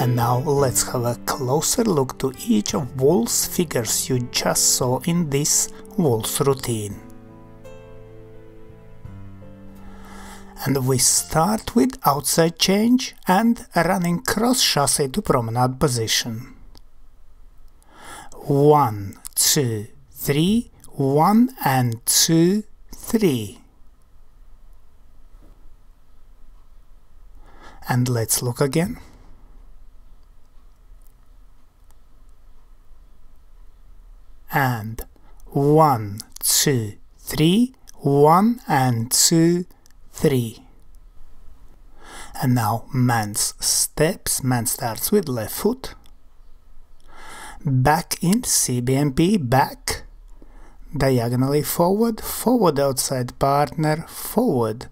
And now let's have a closer look to each of waltz figures you just saw in this waltz routine. And we start with outside change and running cross chasse to promenade position. 1, 2, 3, 1 and 2, 3. And let's look again. And 1, 2, 3, 1 and 2, 3. And now man's steps. Man starts with left foot. Back in CBMP, back. Diagonally forward, forward outside partner, forward.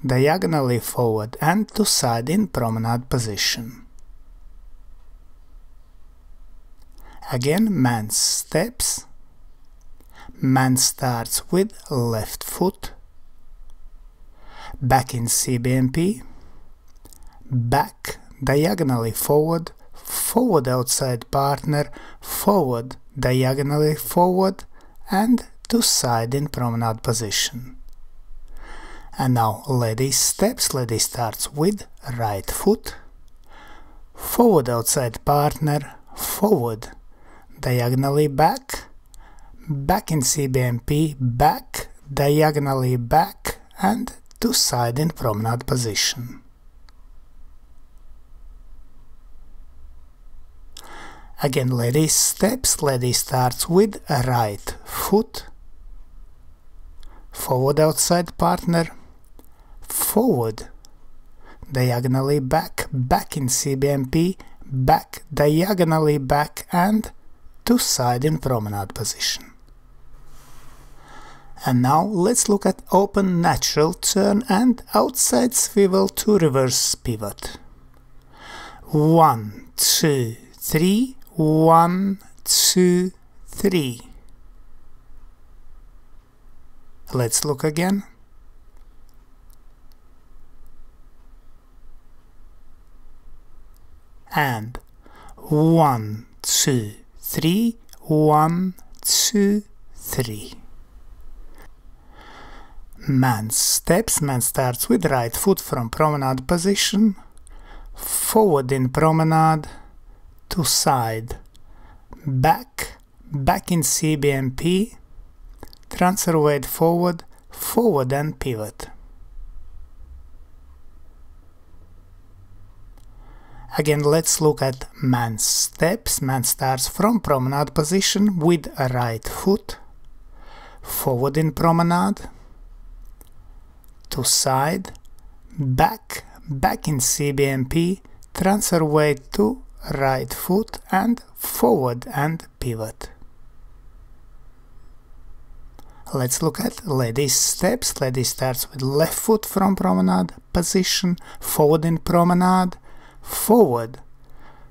Diagonally forward and to side in promenade position. Again, man steps. Man starts with left foot. Back in CBMP. Back, diagonally forward, forward outside partner, forward, diagonally forward and to side in promenade position. And now lady steps. Lady starts with right foot, forward outside partner, forward, diagonally back, back in CBMP, back, diagonally back and to side in promenade position. Again, lady steps. Lady starts with right foot, forward outside partner, forward, diagonally back, back in CBMP, back, diagonally back and to side in promenade position. And now let's look at open natural turn and outside swivel to reverse pivot. 1, 2, 3, 1, 2, 3. Let's look again. And 1, 2, 3, 1, 2, 3. Man steps. Man starts with right foot from promenade position, forward in promenade, to side, back, back in CBMP, transfer weight forward, forward and pivot. Again, let's look at man steps. Man starts from promenade position with a right foot, forward in promenade, to side, back, back in CBMP, transfer weight to right foot and forward and pivot. Let's look at lady steps. Lady starts with left foot from promenade position, forward in promenade, forward,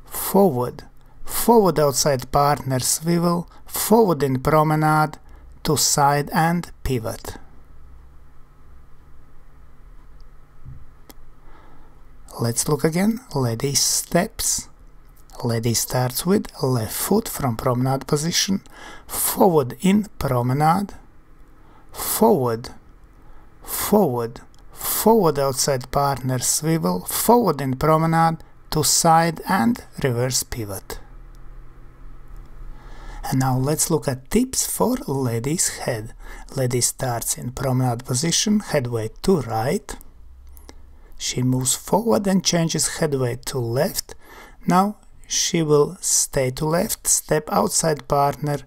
forward, forward outside partner swivel, forward in promenade, to side and pivot. Let's look again. Lady steps. Lady starts with left foot from promenade position, forward in promenade, forward, forward, forward outside partner swivel, forward in promenade, to side and reverse pivot. And now let's look at tips for lady's head. Lady starts in promenade position, head weight to right. She moves forward and changes head weight to left. Now she will stay to left, step outside partner,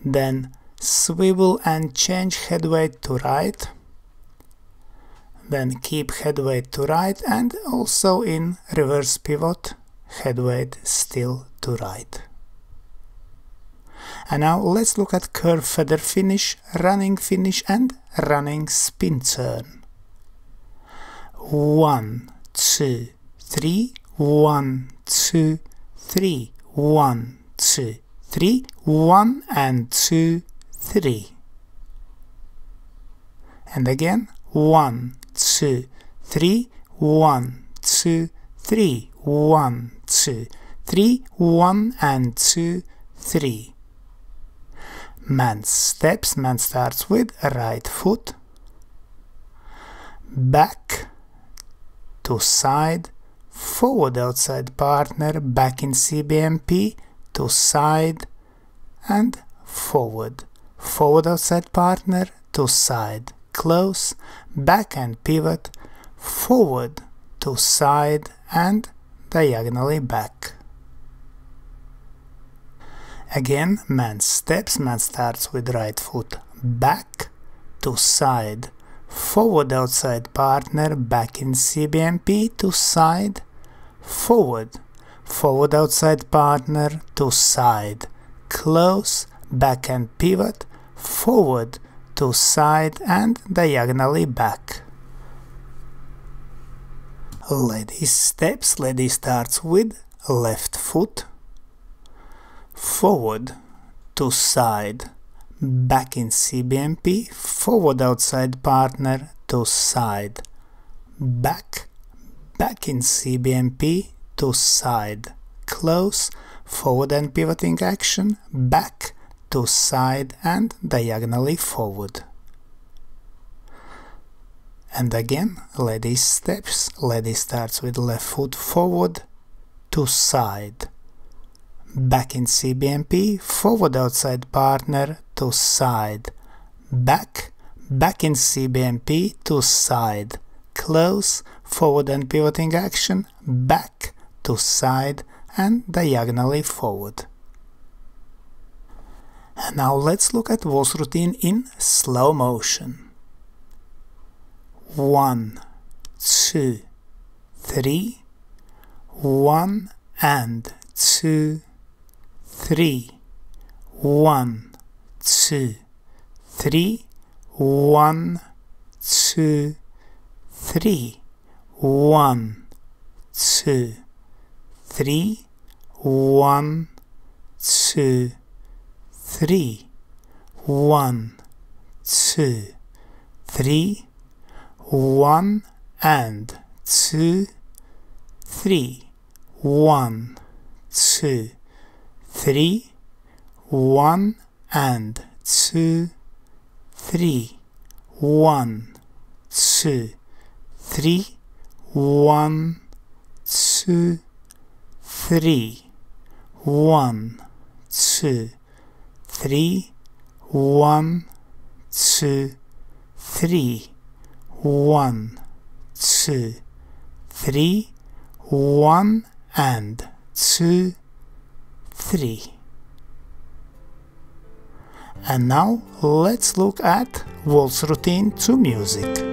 then swivel and change head weight to right. Then keep head weight to right and also in reverse pivot, head weight still to right. And now let's look at curve feather finish, running finish and running spin turn. 1, 2, 3, 1, 2, 3, 1, 2, 3, 1 and 2, 3. And again 1, 2, 3, 1, 2, 3, 1, 2, 3, 1 and 2, 3. Man steps, man starts with right foot, back to side, forward outside partner, back in CBMP, to side and forward, forward outside partner, to side, close, back and pivot, forward to side and diagonally back. Again, man steps, man starts with right foot, back to side, forward outside partner, back in CBMP, to side, forward, forward outside partner, to side, close, back and pivot, forward to side and diagonally back. Lady steps, lady starts with left foot, forward to side, back in CBMP, forward outside partner, to side, back, back in CBMP, to side, close, forward and pivoting action, back to side and diagonally forward. And again, lady steps, lady starts with left foot forward to side, back in CBMP, forward outside partner, to side, back, back in CBMP, to side, close, forward and pivoting action, back to side and diagonally forward. And now let's look at waltz routine in slow motion. 1, 2, 3, 1 and 2, 3, 1, 2, 3, 1, 2, 3, 1, 2, 3, 1, 2, 3, 1, 2, 3, 1 and 2, 3, 1, 2, 3, 1 and 2, 3, 1, 2, 3, 1, 2, 3, 1, 2, 3, 1, 2, 3, 1, 2, 3, 1 and 2, 3. And now let's look at waltz routine to music.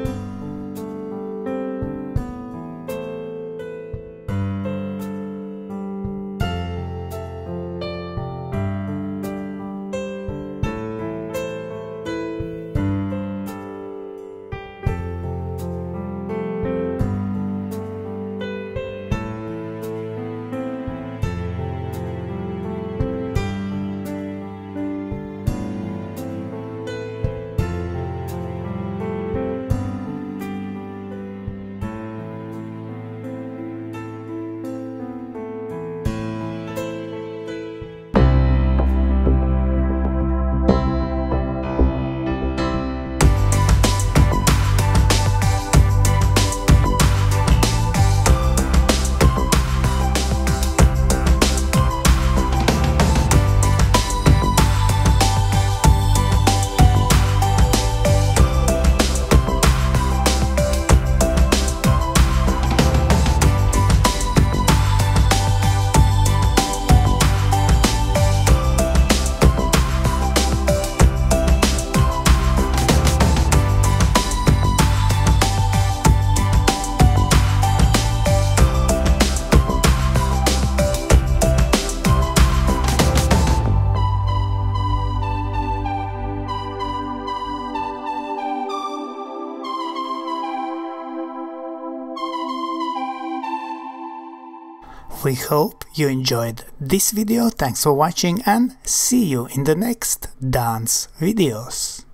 We hope you enjoyed this video, thanks for watching and see you in the next dance videos.